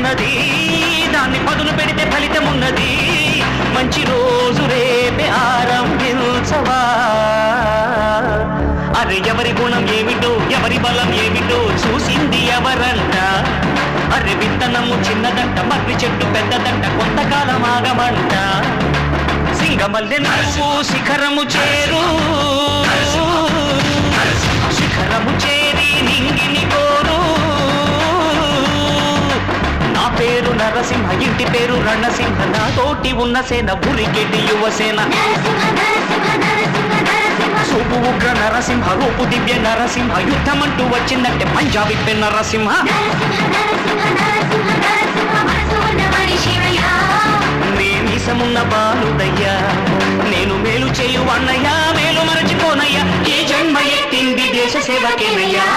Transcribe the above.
ఉన్నది, దాన్ని పదును పెడితే ఫలితం ఉన్నది. మంచి రోజు రేపే ఆరంభించవా. అరే ఎవరి గుణం ఏమిటో, ఎవరి బలం ఏమిటో చూసింది ఎవరంట. అరే విత్తనము చిన్నదంట, మర్రి చెట్టు పెద్దదంట, కొంతకాలం ఆగమంట. సింగమల్లె నువ్వు శిఖరము చేరు, శిఖరము చేరి నింగిని కోరు. నా పేరు నరసింహ, ఇంటి పేరు రణసింహ, నా తోటి ఉన్న సేన బురికెటి యువసేన. సూపు ఉగ్ర నరసింహ, రూపు దివ్య నరసింహ, యుద్ధమంటూ వచ్చిందంటే పంజాబీ పెన్ నరసింహ. నేనీసమున్న బాలుడయ్యా, నేను మేలు చేయు అన్నయ్యా, మేలు మరచిపోనయ్యా, ఈ జన్మ ఎత్తింది దేశ సేవకేనయ్యా.